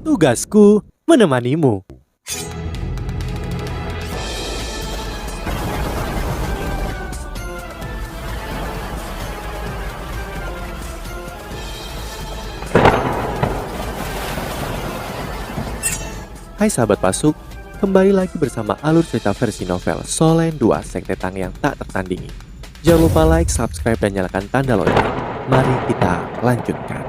Tugasku menemanimu. Hai sahabat Pasuk, kembali lagi bersama alur cerita versi novel Solen 2 Sekte Tang yang tak tertandingi. Jangan lupa like, subscribe, dan nyalakan tanda lonceng. Mari kita lanjutkan.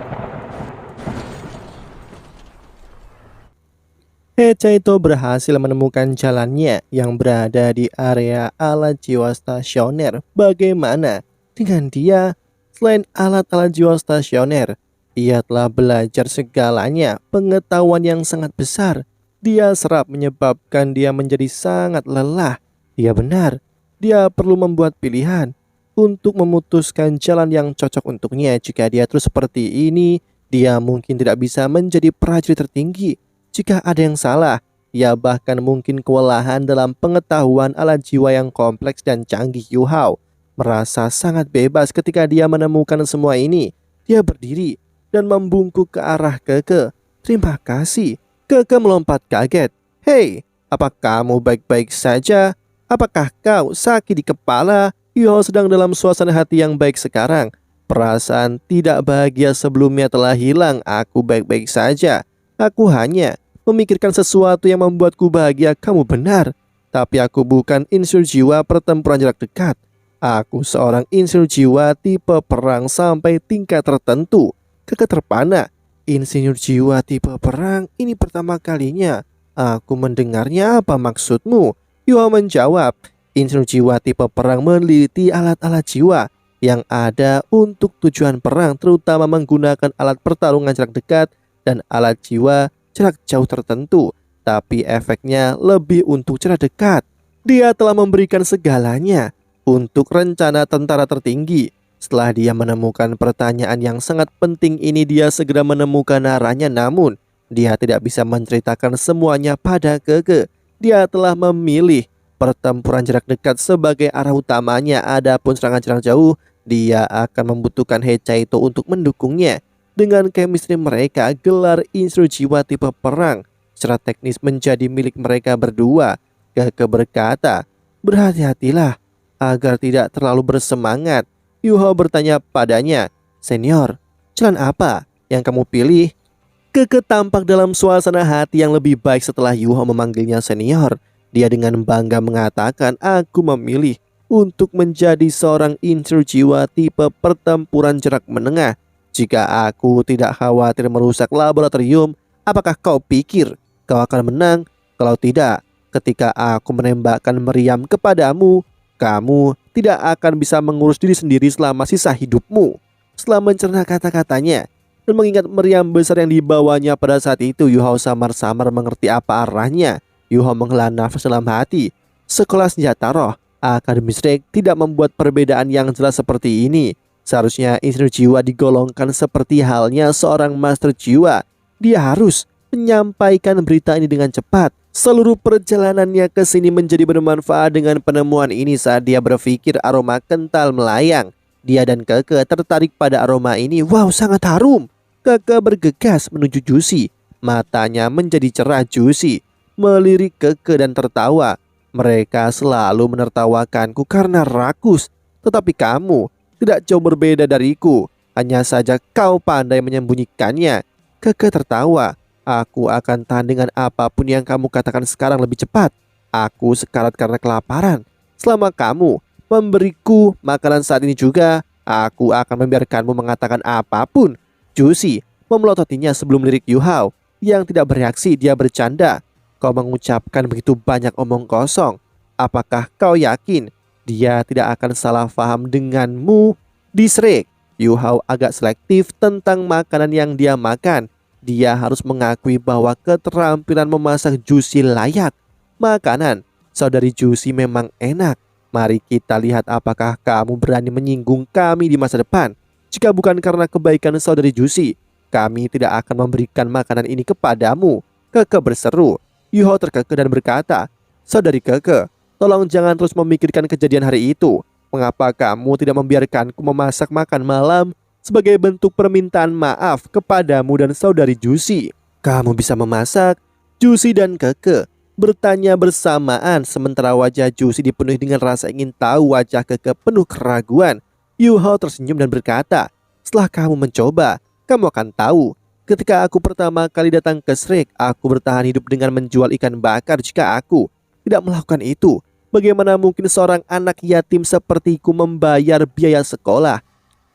Hechaito berhasil menemukan jalannya yang berada di area alat jiwa stasioner. Bagaimana dengan dia? Selain alat-alat jiwa stasioner, ia telah belajar segalanya, pengetahuan yang sangat besar. Dia serap menyebabkan dia menjadi sangat lelah. Dia benar, dia perlu membuat pilihan untuk memutuskan jalan yang cocok untuknya. Jika dia terus seperti ini, dia mungkin tidak bisa menjadi prajurit tertinggi. Jika ada yang salah, ia bahkan mungkin kewalahan dalam pengetahuan alat jiwa yang kompleks dan canggih. Yu Hao merasa sangat bebas ketika dia menemukan semua ini. Dia berdiri dan membungkuk ke arah Keke. Terima kasih. Keke melompat kaget. Hei, apa kamu baik-baik saja? Apakah kau sakit di kepala? Yu Hao sedang dalam suasana hati yang baik sekarang. Perasaan tidak bahagia sebelumnya telah hilang. Aku baik-baik saja. Aku hanya memikirkan sesuatu yang membuatku bahagia. Kamu benar. Tapi aku bukan insinyur jiwa pertempuran jarak dekat. Aku seorang insinyur jiwa tipe perang sampai tingkat tertentu. Keke terpana. Insinyur jiwa tipe perang, ini pertama kalinya aku mendengarnya. Apa maksudmu? Yu Hao menjawab. Insinyur jiwa tipe perang meneliti alat-alat jiwa yang ada untuk tujuan perang, terutama menggunakan alat pertarungan jarak dekat dan alat jiwa jarak jauh tertentu. Tapi efeknya lebih untuk jarak dekat. Dia telah memberikan segalanya untuk rencana tentara tertinggi. Setelah dia menemukan pertanyaan yang sangat penting ini, dia segera menemukan arahnya. Namun dia tidak bisa menceritakan semuanya pada Keke. Dia telah memilih pertempuran jarak dekat sebagai arah utamanya. Adapun serangan jarak jauh, dia akan membutuhkan Hechaito untuk mendukungnya. Dengan chemistry mereka, gelar insinyur jiwa tipe perang secara teknis menjadi milik mereka berdua. Keke berkata, berhati-hatilah agar tidak terlalu bersemangat. Yu Hao bertanya padanya, senior, jalan apa yang kamu pilih? Keke tampak dalam suasana hati yang lebih baik setelah Yu Hao memanggilnya senior. Dia dengan bangga mengatakan, aku memilih untuk menjadi seorang insinyur jiwa tipe pertempuran jarak menengah. Jika aku tidak khawatir merusak laboratorium, apakah kau pikir kau akan menang? Kalau tidak, ketika aku menembakkan meriam kepadamu, kamu tidak akan bisa mengurus diri sendiri selama sisa hidupmu. Setelah mencerna kata-katanya dan mengingat meriam besar yang dibawanya pada saat itu, Yu Hao samar-samar mengerti apa arahnya. Yu Hao menghela nafas dalam hati. Sekolah senjata roh Akademi Strike tidak membuat perbedaan yang jelas seperti ini. Seharusnya insinyur jiwa digolongkan seperti halnya seorang master jiwa. Dia harus menyampaikan berita ini dengan cepat. Seluruh perjalanannya ke sini menjadi bermanfaat. Dengan penemuan ini, saat dia berpikir, aroma kental melayang. Dia dan Keke tertarik pada aroma ini. Wow, sangat harum. Keke bergegas menuju Juicy. Matanya menjadi cerah. Juicy melirik Keke dan tertawa. Mereka selalu menertawakanku karena rakus. Tetapi kamu tidak jauh berbeda dariku. Hanya saja kau pandai menyembunyikannya. Keke tertawa. Aku akan tahan dengan apapun yang kamu katakan sekarang lebih cepat. Aku sekarat karena kelaparan. Selama kamu memberiku makanan saat ini juga, aku akan membiarkanmu mengatakan apapun. Juicy memelototinya sebelum lirik Yu Hao yang tidak bereaksi. Dia bercanda. Kau mengucapkan begitu banyak omong kosong. Apakah kau yakin dia tidak akan salah paham denganmu? Disrek. Yu Hao agak selektif tentang makanan yang dia makan. Dia harus mengakui bahwa keterampilan memasak Juicy layak. Makanan saudari Juicy memang enak. Mari kita lihat apakah kamu berani menyinggung kami di masa depan. Jika bukan karena kebaikan saudari Juicy, kami tidak akan memberikan makanan ini kepadamu. Keke berseru. Yu Hao terkekeh dan berkata, saudari Keke, tolong jangan terus memikirkan kejadian hari itu. Mengapa kamu tidak membiarkanku memasak makan malam sebagai bentuk permintaan maaf kepadamu dan saudari Juicy? Kamu bisa memasak? Juicy dan Keke bertanya bersamaan sementara wajah Juicy dipenuhi dengan rasa ingin tahu, wajah Keke penuh keraguan. Yu Hao tersenyum dan berkata, setelah kamu mencoba, kamu akan tahu. Ketika aku pertama kali datang ke Shrek, aku bertahan hidup dengan menjual ikan bakar. Jika aku tidak melakukan itu, bagaimana mungkin seorang anak yatim sepertiku membayar biaya sekolah?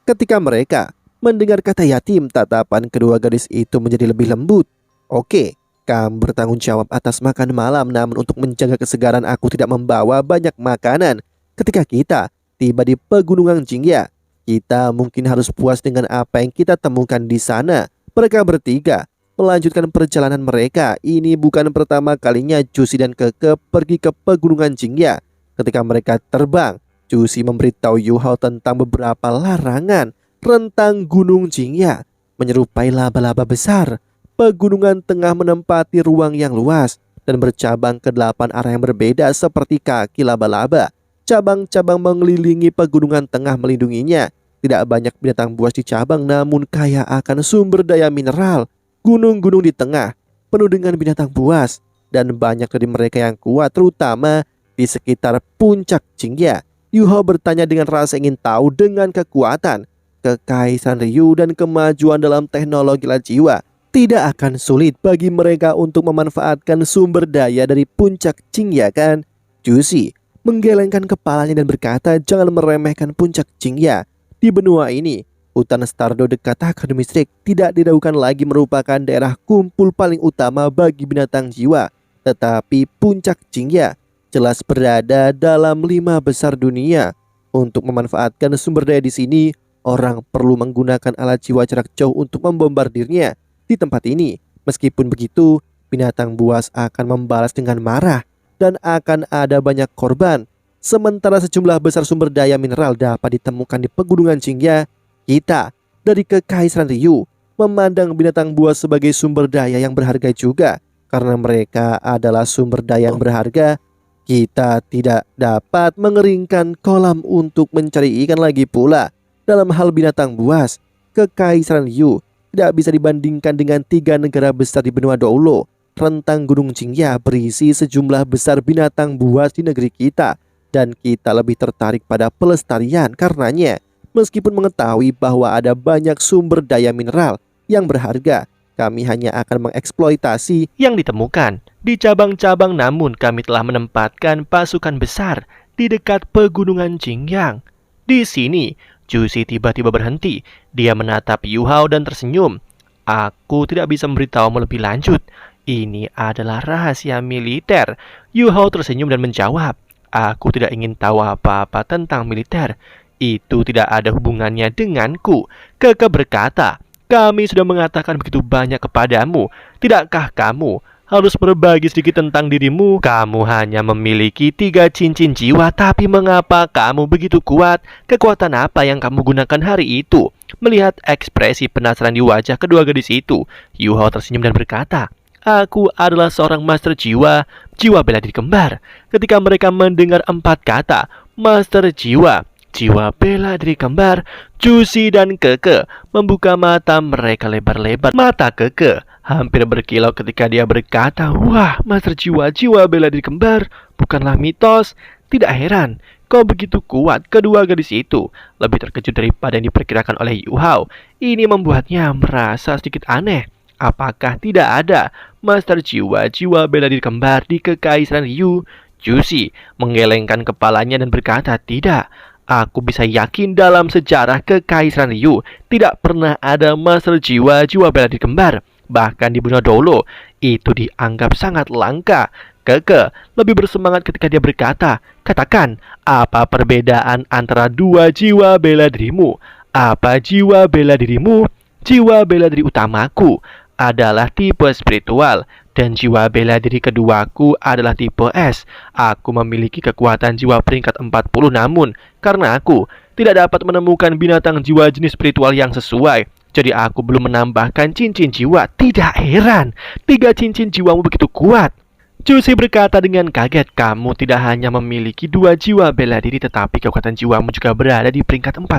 Ketika mereka mendengar kata yatim, tatapan kedua gadis itu menjadi lebih lembut. Oke, kamu bertanggung jawab atas makan malam, namun untuk menjaga kesegaran aku tidak membawa banyak makanan. Ketika kita tiba di pegunungan Jingya, kita mungkin harus puas dengan apa yang kita temukan di sana. Mereka bertiga melanjutkan perjalanan mereka. Ini bukan pertama kalinya Juicy dan Keke pergi ke pegunungan Jingya. Ketika mereka terbang, Juicy memberitahu Yu Hao tentang beberapa larangan. Rentang Gunung Jingya menyerupai laba-laba besar. Pegunungan tengah menempati ruang yang luas dan bercabang ke 8 arah yang berbeda seperti kaki laba-laba. Cabang-cabang mengelilingi pegunungan tengah melindunginya. Tidak banyak binatang buas di cabang, namun kaya akan sumber daya mineral. Gunung-gunung di tengah penuh dengan binatang buas dan banyak dari mereka yang kuat, terutama di sekitar puncak Jingya. Yu Hao bertanya dengan rasa ingin tahu. Dengan kekuatan Kekaisaran Ryu dan kemajuan dalam teknologi jiwa, tidak akan sulit bagi mereka untuk memanfaatkan sumber daya dari puncak Jingya, kan? Juicy menggelengkan kepalanya dan berkata, jangan meremehkan puncak Jingya. Di benua ini, hutan Stardo dekat Akademi Shrek tidak diragukan lagi merupakan daerah kumpul paling utama bagi binatang jiwa. Tetapi puncak Jingya jelas berada dalam 5 besar dunia. Untuk memanfaatkan sumber daya di sini, orang perlu menggunakan alat jiwa jarak jauh untuk membombardirnya. Di tempat ini, meskipun begitu, binatang buas akan membalas dengan marah dan akan ada banyak korban. Sementara sejumlah besar sumber daya mineral dapat ditemukan di pegunungan Jingya, kita dari Kekaisaran Ryu memandang binatang buas sebagai sumber daya yang berharga juga. Karena mereka adalah sumber daya yang berharga, kita tidak dapat mengeringkan kolam untuk mencari ikan lagi pula. Dalam hal binatang buas, Kekaisaran Ryu tidak bisa dibandingkan dengan 3 negara besar di benua Doulo. Rentang Gunung Jingya berisi sejumlah besar binatang buas di negeri kita, dan kita lebih tertarik pada pelestarian karenanya. Meskipun mengetahui bahwa ada banyak sumber daya mineral yang berharga, kami hanya akan mengeksploitasi yang ditemukan di cabang-cabang, namun kami telah menempatkan pasukan besar di dekat pegunungan Jingyang. Di sini, Juicy tiba-tiba berhenti. Dia menatap Yu Hao dan tersenyum. Aku tidak bisa memberitahumu lebih lanjut. Ini adalah rahasia militer. Yu Hao tersenyum dan menjawab, aku tidak ingin tahu apa-apa tentang militer. Itu tidak ada hubungannya denganku. Keke berkata, kami sudah mengatakan begitu banyak kepadamu. Tidakkah kamu harus berbagi sedikit tentang dirimu? Kamu hanya memiliki 3 cincin jiwa, tapi mengapa kamu begitu kuat? Kekuatan apa yang kamu gunakan hari itu? Melihat ekspresi penasaran di wajah kedua gadis itu, Yu Hao tersenyum dan berkata, aku adalah seorang master jiwa, jiwa bela diri kembar. Ketika mereka mendengar 4 kata, master jiwa, jiwa bela diri kembar, Juicy dan Keke membuka mata mereka lebar-lebar. Mata Keke hampir berkilau ketika dia berkata, wah, master jiwa, jiwa bela diri kembar bukanlah mitos. Tidak heran kau begitu kuat. Kedua gadis itu lebih terkejut daripada yang diperkirakan oleh Yu Hao. Ini membuatnya merasa sedikit aneh. Apakah tidak ada master jiwa, jiwa bela diri kembar di Kekaisaran Ryu? Juicy menggelengkan kepalanya dan berkata, tidak. Aku bisa yakin dalam sejarah Kekaisaran Ryu tidak pernah ada master jiwa, jiwa bela diri kembar. Bahkan di benua Doulo itu dianggap sangat langka. Keke lebih bersemangat ketika dia berkata, katakan, apa perbedaan antara 2 jiwa bela dirimu? Apa jiwa bela dirimu? Jiwa bela diri utamaku adalah tipe spiritual, dan jiwa bela diri keduaku adalah tipe S. Aku memiliki kekuatan jiwa peringkat 40, namun karena aku tidak dapat menemukan binatang jiwa jenis spiritual yang sesuai, jadi aku belum menambahkan cincin jiwa. Tidak heran 3 cincin jiwamu begitu kuat. Juicy berkata dengan kaget, kamu tidak hanya memiliki 2 jiwa bela diri, tetapi kekuatan jiwamu juga berada di peringkat 40.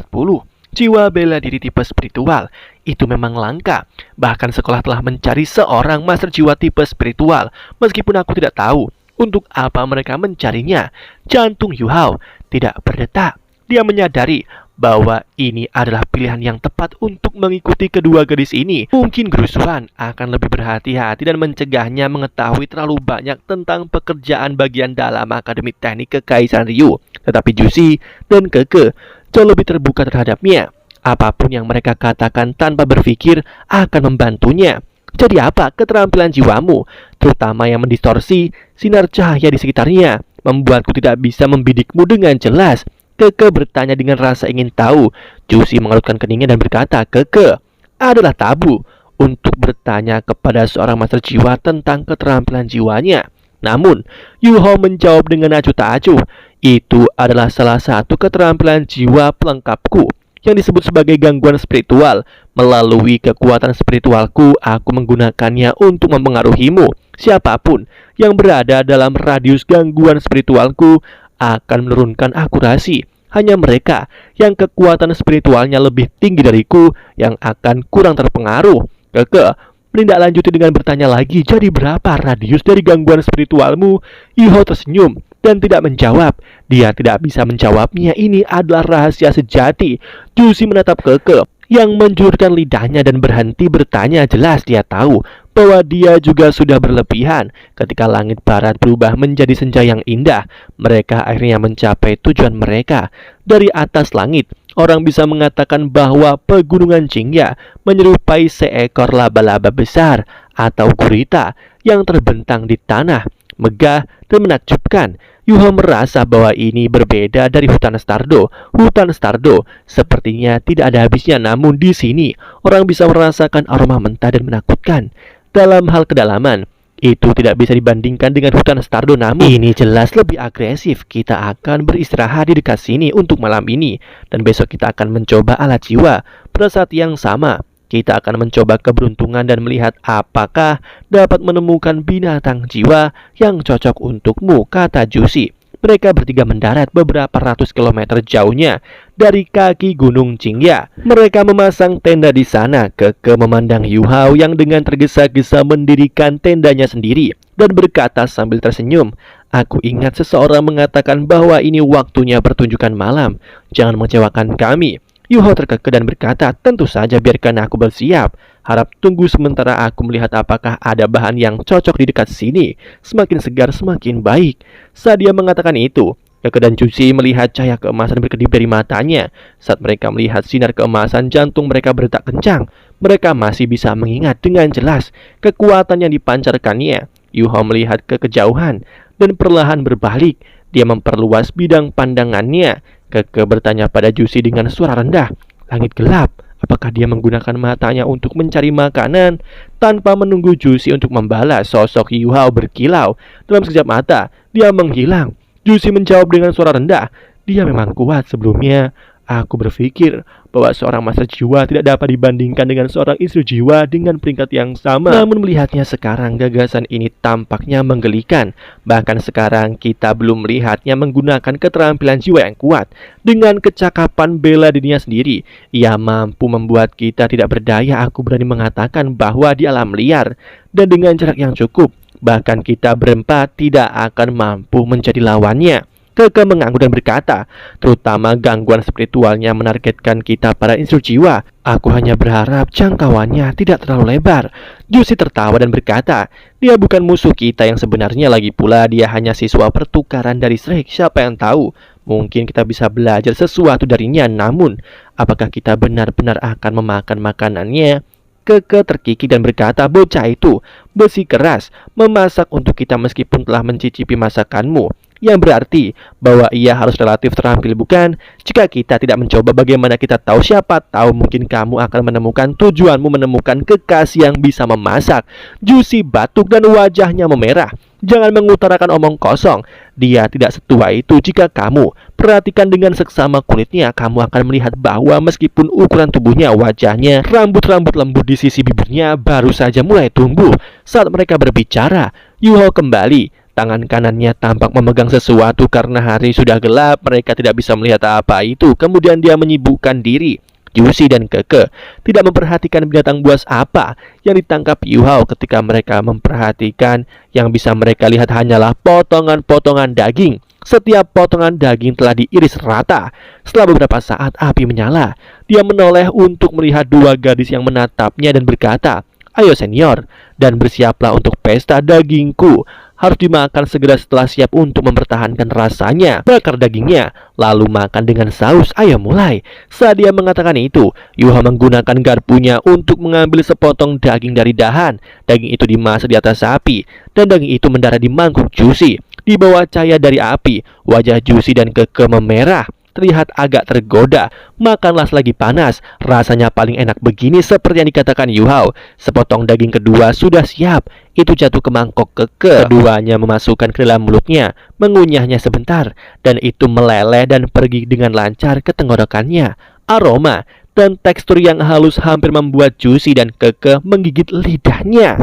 Jiwa bela diri tipe spiritual itu memang langka. Bahkan sekolah telah mencari seorang master jiwa tipe spiritual. Meskipun aku tidak tahu untuk apa mereka mencarinya. Jantung Yu Hao tidak berdetak. Dia menyadari bahwa ini adalah pilihan yang tepat untuk mengikuti kedua gadis ini. Mungkin Guru Xuan akan lebih berhati-hati dan mencegahnya mengetahui terlalu banyak tentang pekerjaan bagian dalam Akademi Teknik Kekaisaran Ryu. Tetapi Jushi dan Keke jauh lebih terbuka terhadapnya. Apapun yang mereka katakan tanpa berpikir akan membantunya. Jadi apa keterampilan jiwamu, terutama yang mendistorsi sinar cahaya di sekitarnya, membuatku tidak bisa membidikmu dengan jelas? Keke bertanya dengan rasa ingin tahu. Jushi mengerutkan keningnya dan berkata, Keke, adalah tabu untuk bertanya kepada seorang master jiwa tentang keterampilan jiwanya. Namun, Yu Hao menjawab dengan acuh tak acuh. Itu adalah salah satu keterampilan jiwa pelengkapku yang disebut sebagai gangguan spiritual. Melalui kekuatan spiritualku, aku menggunakannya untuk mempengaruhimu. Siapapun yang berada dalam radius gangguan spiritualku akan menurunkan akurasi. Hanya mereka yang kekuatan spiritualnya lebih tinggi dariku yang akan kurang terpengaruh. Keke menindaklanjuti dengan bertanya lagi, jadi berapa radius dari gangguan spiritualmu? Yu Hao tersenyum dan tidak menjawab. Dia tidak bisa menjawabnya, ini adalah rahasia sejati. Jushi menatap Keke yang menjulurkan lidahnya dan berhenti bertanya. Jelas dia tahu bahwa dia juga sudah berlebihan. Ketika langit barat berubah menjadi senja yang indah, mereka akhirnya mencapai tujuan mereka. Dari atas langit, orang bisa mengatakan bahwa pegunungan Jingya menyerupai seekor laba-laba besar atau gurita yang terbentang di tanah, megah dan menakjubkan. Yu Hao merasa bahwa ini berbeda dari hutan Stardo. Hutan Stardo sepertinya tidak ada habisnya, namun di sini orang bisa merasakan aroma mentah dan menakutkan. Dalam hal kedalaman, itu tidak bisa dibandingkan dengan hutan Stardo, namun ini jelas lebih agresif. Kita akan beristirahat di dekat sini untuk malam ini, dan besok kita akan mencoba alat jiwa. Pada saat yang sama, kita akan mencoba keberuntungan dan melihat apakah dapat menemukan binatang jiwa yang cocok untukmu, kata Jushi. Mereka bertiga mendarat beberapa ratus kilometer jauhnya dari kaki Gunung Jingya. Mereka memasang tenda di sana. Keke memandang Yu Hao yang dengan tergesa-gesa mendirikan tendanya sendiri dan berkata sambil tersenyum, aku ingat seseorang mengatakan bahwa ini waktunya pertunjukan malam. Jangan mengecewakan kami. Yu Hao terkekeh dan berkata, tentu saja, biarkan aku bersiap. Harap tunggu sementara aku melihat apakah ada bahan yang cocok di dekat sini. Semakin segar semakin baik. Saat dia mengatakan itu, Keke dan Jushi melihat cahaya keemasan berkedip dari matanya. Saat mereka melihat sinar keemasan, jantung mereka berdetak kencang. Mereka masih bisa mengingat dengan jelas kekuatan yang dipancarkannya. Yu Hao melihat ke kejauhan dan perlahan berbalik. Dia memperluas bidang pandangannya. Keke bertanya pada Jushi dengan suara rendah, langit gelap. Apakah dia menggunakan matanya untuk mencari makanan? Tanpa menunggu Jushi untuk membalas, sosok Yu Hao berkilau. Dalam sekejap mata, dia menghilang. Jushi menjawab dengan suara rendah, dia memang kuat. Sebelumnya, aku berpikir bahwa seorang master jiwa tidak dapat dibandingkan dengan seorang istri jiwa dengan peringkat yang sama. Namun melihatnya sekarang, gagasan ini tampaknya menggelikan. Bahkan sekarang kita belum melihatnya menggunakan keterampilan jiwa yang kuat. Dengan kecakapan bela dirinya sendiri, ia mampu membuat kita tidak berdaya. Aku berani mengatakan bahwa di alam liar dan dengan jarak yang cukup, bahkan kita berempat tidak akan mampu menjadi lawannya. Keke mengangguk dan berkata, terutama gangguan spiritualnya menargetkan kita para insur jiwa. Aku hanya berharap jangkauannya tidak terlalu lebar. Jushi tertawa dan berkata, dia bukan musuh kita yang sebenarnya, lagi pula dia hanya siswa pertukaran dari Shrek. Siapa yang tahu, mungkin kita bisa belajar sesuatu darinya. Namun, apakah kita benar-benar akan memakan makanannya? Keke terkikik dan berkata, bocah itu besi keras memasak untuk kita meskipun telah mencicipi masakanmu. Yang berarti bahwa ia harus relatif terampil, bukan? Jika kita tidak mencoba, bagaimana kita tahu? Siapa tahu mungkin kamu akan menemukan tujuanmu, menemukan kekasih yang bisa memasak. Jushi batuk dan wajahnya memerah. Jangan mengutarakan omong kosong. Dia tidak setua itu. Jika kamu perhatikan dengan seksama kulitnya, kamu akan melihat bahwa meskipun ukuran tubuhnya, wajahnya, rambut-rambut lembut di sisi bibirnya baru saja mulai tumbuh. Saat mereka berbicara, Yu Hao kembali. Tangan kanannya tampak memegang sesuatu. Karena hari sudah gelap, mereka tidak bisa melihat apa itu. Kemudian dia menyibukkan diri Juicy dan Keke tidak memperhatikan binatang buas apa yang ditangkap Yu Hao ketika mereka memperhatikan yang bisa mereka lihat hanyalah potongan-potongan daging. Setiap potongan daging telah diiris rata. Setelah beberapa saat api menyala, dia menoleh untuk melihat dua gadis yang menatapnya dan berkata, "Ayo senior, dan bersiaplah untuk pesta dagingku. Harus dimakan segera setelah siap untuk mempertahankan rasanya. Bakar dagingnya, lalu makan dengan saus. Ayo mulai." Saat dia mengatakan itu, Yu Hao menggunakan garpunya untuk mengambil sepotong daging dari dahan. Daging itu dimasak di atas api, dan daging itu mendarat di mangkuk Juicy. Di bawah cahaya dari api, wajah Juicy dan Keke memerah, terlihat agak tergoda. Makanlah selagi panas, rasanya paling enak begini seperti yang dikatakan Yu Hao. Sepotong daging kedua sudah siap. Itu jatuh ke mangkok Keke. Keduanya memasukkan ke dalam mulutnya, mengunyahnya sebentar, dan itu meleleh dan pergi dengan lancar ke tenggorokannya. Aroma dan tekstur yang halus hampir membuat Juicy dan Keke menggigit lidahnya.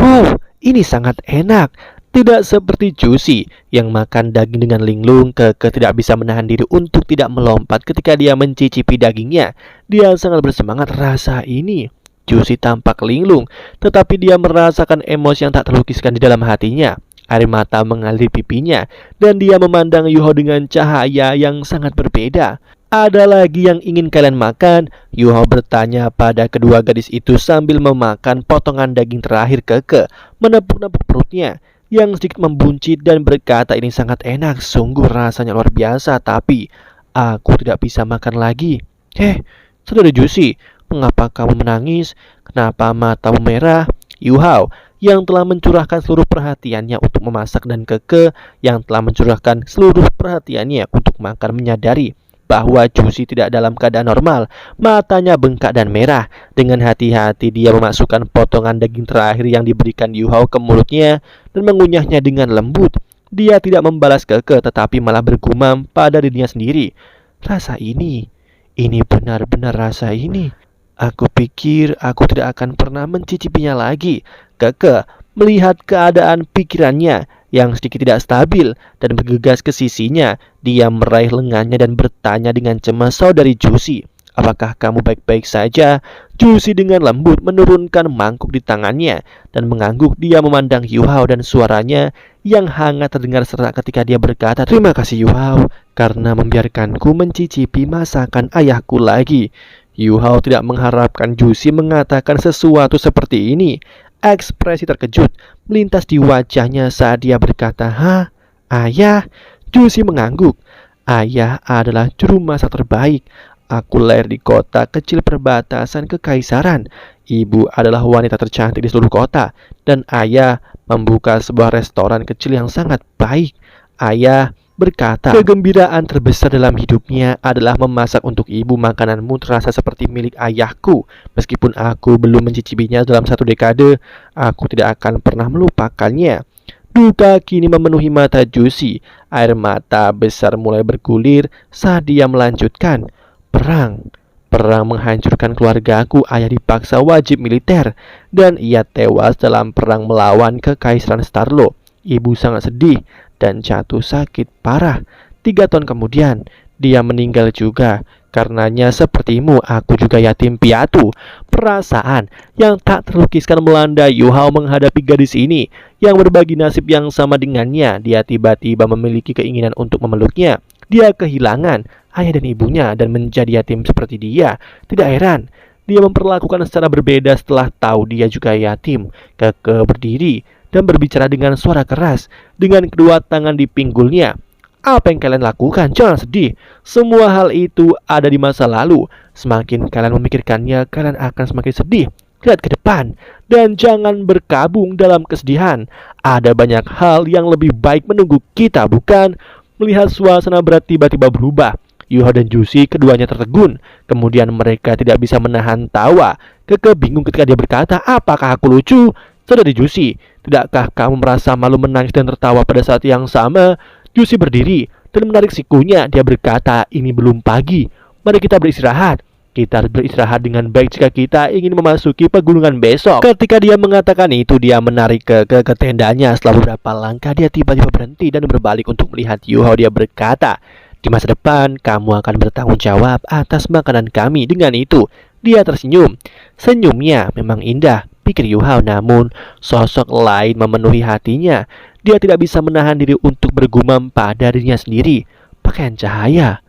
Ini sangat enak. Tidak seperti Juicy yang makan daging dengan linglung, Keke tidak bisa menahan diri untuk tidak melompat ketika dia mencicipi dagingnya. Dia sangat bersemangat rasa ini. Juicy tampak linglung, tetapi dia merasakan emosi yang tak terlukiskan di dalam hatinya. Air mata mengalir pipinya, dan dia memandang Yu Hao dengan cahaya yang sangat berbeda. "Ada lagi yang ingin kalian makan?" Yu Hao bertanya pada kedua gadis itu sambil memakan potongan daging terakhir. Keke menepuk-nepuk perutnya yang sedikit membuncit dan berkata, "Ini sangat enak, sungguh rasanya luar biasa, tapi aku tidak bisa makan lagi." Saudara Juicy, mengapa kamu menangis? Kenapa matamu merah?" Yu Hao yang telah mencurahkan seluruh perhatiannya untuk memasak dan Keke yang telah mencurahkan seluruh perhatiannya untuk makan menyadari bahwa Juicy tidak dalam keadaan normal. Matanya bengkak dan merah. Dengan hati-hati dia memasukkan potongan daging terakhir yang diberikan Yu Hao ke mulutnya dan mengunyahnya dengan lembut. Dia tidak membalas Keke, tetapi malah bergumam pada dirinya sendiri, "Rasa ini benar-benar rasa ini. Aku pikir aku tidak akan pernah mencicipinya lagi." Keke melihat keadaan pikirannya yang sedikit tidak stabil dan bergegas ke sisinya. Dia meraih lengannya dan bertanya dengan cemas, "Saudari Juicy, apakah kamu baik-baik saja?" Juicy dengan lembut menurunkan mangkuk di tangannya dan mengangguk. Dia memandang Yu Hao dan suaranya yang hangat terdengar serak ketika dia berkata, "Terima kasih Yu Hao karena membiarkanku mencicipi masakan ayahku lagi." Yu Hao tidak mengharapkan Juicy mengatakan sesuatu seperti ini. Ekspresi terkejut melintas di wajahnya saat dia berkata, "Hah? Ayah?" Juicy mengangguk. "Ayah adalah juru masak terbaik. Aku lahir di kota kecil perbatasan kekaisaran. Ibu adalah wanita tercantik di seluruh kota. Dan ayah membuka sebuah restoran kecil yang sangat baik." Ayah berkata, "Kegembiraan terbesar dalam hidupnya adalah memasak untuk ibu. Makananmu terasa seperti milik ayahku. Meskipun aku belum mencicipinya dalam 1 dekade, aku tidak akan pernah melupakannya." Duka kini memenuhi mata Juicy. Air mata besar mulai bergulir saat dia melanjutkan, Perang menghancurkan keluargaku. Ayah dipaksa wajib militer dan ia tewas dalam perang melawan kekaisaran Starlo. Ibu sangat sedih dan jatuh sakit parah. 3 tahun kemudian dia meninggal juga. Karenanya sepertimu aku juga yatim piatu. Perasaan yang tak terlukiskan melanda Yu Hao menghadapi gadis ini yang berbagi nasib yang sama dengannya. Dia tiba-tiba memiliki keinginan untuk memeluknya. Dia kehilangan ayah dan ibunya dan menjadi yatim seperti dia. Tidak heran dia memperlakukan secara berbeda setelah tahu dia juga yatim. Keke berdiri dan berbicara dengan suara keras dengan kedua tangan di pinggulnya. "Apa yang kalian lakukan? Jangan sedih. Semua hal itu ada di masa lalu. Semakin kalian memikirkannya, kalian akan semakin sedih. Lihat ke depan dan jangan berkabung dalam kesedihan. Ada banyak hal yang lebih baik menunggu kita, bukan?" Melihat suasana berat tiba-tiba berubah, Yu Hao dan Juicy keduanya tertegun. Kemudian mereka tidak bisa menahan tawa. Keke bingung ketika dia berkata, "Apakah aku lucu?" Saudari Juicy, tidakkah kamu merasa malu menangis dan tertawa pada saat yang sama? Juicy berdiri dan menarik sikunya. Dia berkata, "Ini belum pagi. Mari kita beristirahat. Kita harus beristirahat dengan baik jika kita ingin memasuki pegunungan besok." Ketika dia mengatakan itu, dia menarik ke tendanya. Setelah beberapa langkah, dia tiba-tiba berhenti dan berbalik untuk melihat Yu Hao. Dia berkata, "Di masa depan, kamu akan bertanggung jawab atas makanan kami." Dengan itu, Dia tersenyum. Senyumnya memang indah, pikir Yu Hao, namun sosok lain memenuhi hatinya. Dia tidak bisa menahan diri untuk bergumam pada dirinya sendiri. Pakaian cahaya,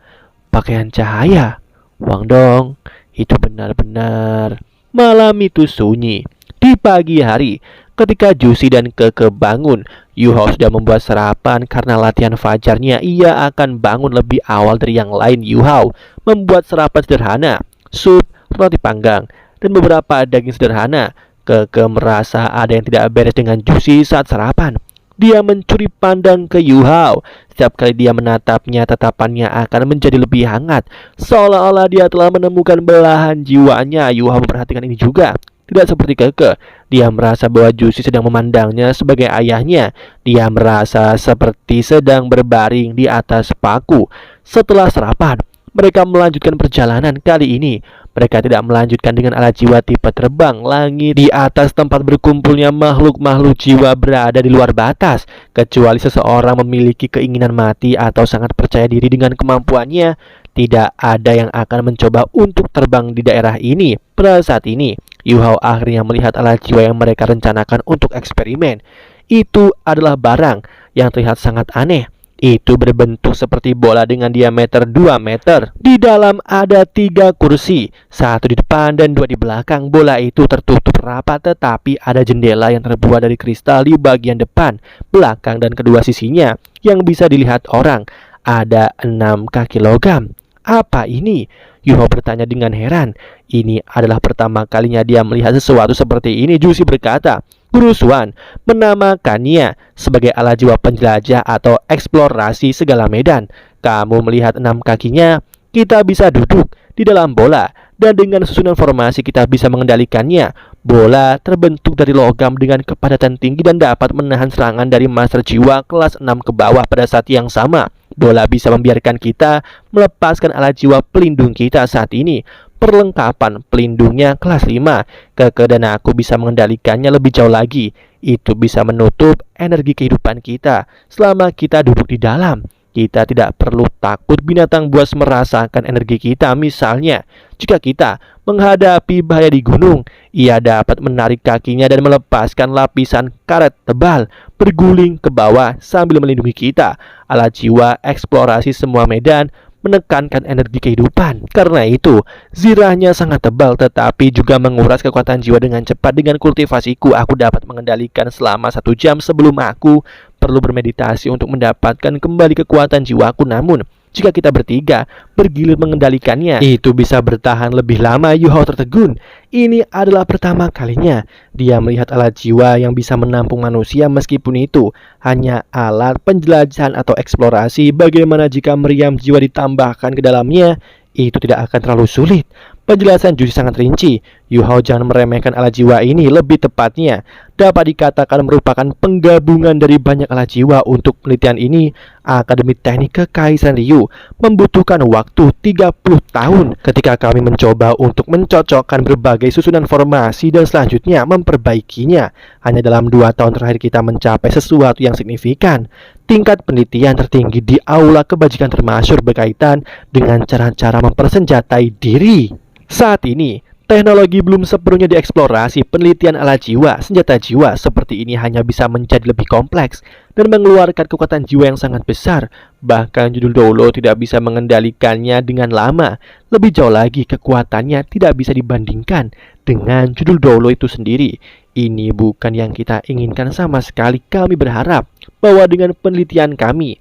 pakaian cahaya. Wang Dong, itu benar-benar. Malam itu sunyi. Di pagi hari, ketika Jusi dan Keke bangun, Yu Hao sudah membuat sarapan karena latihan fajarnya. Ia akan bangun lebih awal dari yang lain. Yu Hao membuat sarapan sederhana, sup, roti panggang, dan beberapa daging sederhana. Keke merasa ada yang tidak beres dengan Jusi saat sarapan. Dia mencuri pandang ke Yu Hao. Setiap kali dia menatapnya, tatapannya akan menjadi lebih hangat, seolah-olah dia telah menemukan belahan jiwanya. Yu Hao memperhatikan ini juga. Tidak seperti Keke, dia merasa bahwa Jusi sedang memandangnya sebagai ayahnya. Dia merasa seperti sedang berbaring di atas paku. Setelah sarapan, mereka melanjutkan perjalanan. Kali ini mereka tidak melanjutkan dengan alat jiwa tipe terbang. Langit di atas tempat berkumpulnya makhluk-makhluk jiwa berada di luar batas. Kecuali seseorang memiliki keinginan mati atau sangat percaya diri dengan kemampuannya, tidak ada yang akan mencoba untuk terbang di daerah ini. Pada saat ini, Yu Hao akhirnya melihat alat jiwa yang mereka rencanakan untuk eksperimen. Itu adalah barang yang terlihat sangat aneh. Itu berbentuk seperti bola dengan diameter 2 meter. Di dalam ada 3 kursi, satu di depan dan 2 di belakang. Bola itu tertutup rapat, tetapi ada jendela yang terbuat dari kristal di bagian depan, belakang, dan kedua sisinya yang bisa dilihat orang. Ada 6 kaki logam. Apa ini? Yu Hao bertanya dengan heran. Ini adalah pertama kalinya dia melihat sesuatu seperti ini. Jusi berkata, Guru Xuan menamakannya sebagai alat jiwa penjelajah atau eksplorasi segala medan. Kamu melihat 6 kakinya, kita bisa duduk di dalam bola, dan dengan susunan formasi kita bisa mengendalikannya. Bola terbentuk dari logam dengan kepadatan tinggi dan dapat menahan serangan dari master jiwa kelas 6 ke bawah pada saat yang sama. Bola bisa membiarkan kita melepaskan alat jiwa pelindung kita saat ini. Perlengkapan pelindungnya kelas 5. Keke dan aku bisa mengendalikannya lebih jauh lagi. Itu bisa menutup energi kehidupan kita selama kita duduk di dalam. Kita tidak perlu takut binatang buas merasakan energi kita. Misalnya, jika kita menghadapi bahaya di gunung, ia dapat menarik kakinya dan melepaskan lapisan karet tebal, berguling ke bawah sambil melindungi kita. Alat jiwa eksplorasi semua medan menekankan energi kehidupan. Karena itu, zirahnya sangat tebal tetapi juga menguras kekuatan jiwa dengan cepat. Dengan kultivasiku, aku dapat mengendalikan selama 1 jam sebelum aku perlu bermeditasi untuk mendapatkan kembali kekuatan jiwaku. Namun, jika kita bertiga bergilir mengendalikannya, itu bisa bertahan lebih lama. Yu Hao tertegun. Ini adalah pertama kalinya dia melihat alat jiwa yang bisa menampung manusia. Meskipun itu hanya alat penjelajahan atau eksplorasi, bagaimana jika meriam jiwa ditambahkan ke dalamnya? Itu tidak akan terlalu sulit. Penjelasan Jusi sangat rinci. Yu Hao jangan meremehkan alat jiwa ini. Lebih tepatnya, dapat dikatakan merupakan penggabungan dari banyak alat jiwa. Untuk penelitian ini, Akademi Teknik Kekaisaran Ryu membutuhkan waktu 30 tahun. Ketika kami mencoba untuk mencocokkan berbagai susunan formasi dan selanjutnya memperbaikinya, hanya dalam 2 tahun terakhir kita mencapai sesuatu yang signifikan. Tingkat penelitian tertinggi di aula kebajikan termasyhur berkaitan dengan cara-cara mempersenjatai diri. Saat ini, teknologi belum sepenuhnya dieksplorasi. Penelitian alat jiwa, senjata jiwa seperti ini hanya bisa menjadi lebih kompleks dan mengeluarkan kekuatan jiwa yang sangat besar. Bahkan judul Dolo tidak bisa mengendalikannya dengan lama. Lebih jauh lagi, kekuatannya tidak bisa dibandingkan dengan judul Dolo itu sendiri. Ini bukan yang kita inginkan sama sekali. Kami berharap bahwa dengan penelitian kami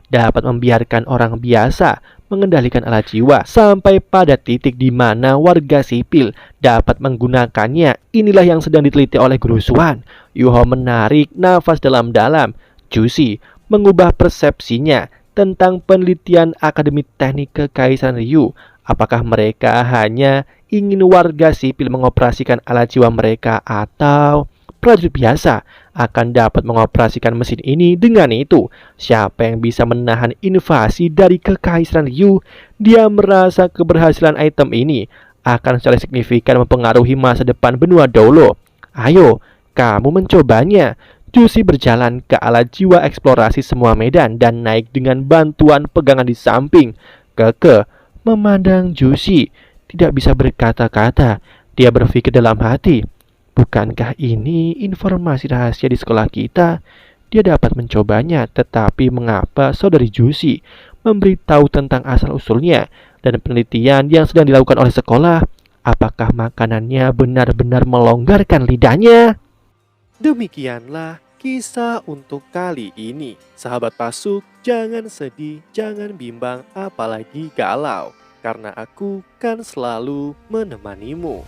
dapat membiarkan orang biasa mengendalikan alat jiwa sampai pada titik di mana warga sipil dapat menggunakannya. Inilah yang sedang diteliti oleh Guru Xuan. Yu Hao menarik nafas dalam-dalam. Jusi mengubah persepsinya tentang penelitian Akademi Teknik Kekaisaran Ryu. Apakah mereka hanya ingin warga sipil mengoperasikan alat jiwa mereka, atau prajurit biasa akan dapat mengoperasikan mesin ini? Dengan itu, siapa yang bisa menahan invasi dari Kekaisaran Ryu? Dia merasa keberhasilan item ini akan secara signifikan mempengaruhi masa depan benua Dolo. Ayo, kamu mencobanya. Jusi berjalan ke alat jiwa eksplorasi semua medan dan naik dengan bantuan pegangan di samping. Keke memandang Jusi. tidak bisa berkata-kata. Dia berpikir dalam hati, bukankah ini informasi rahasia di sekolah kita? Dia dapat mencobanya, tetapi mengapa saudari Juicy memberitahu tentang asal-usulnya dan penelitian yang sedang dilakukan oleh sekolah? Apakah makanannya benar-benar melonggarkan lidahnya? Demikianlah kisah untuk kali ini. Sahabat Pasuk, jangan sedih, jangan bimbang, apalagi galau. Karena aku kan selalu menemanimu.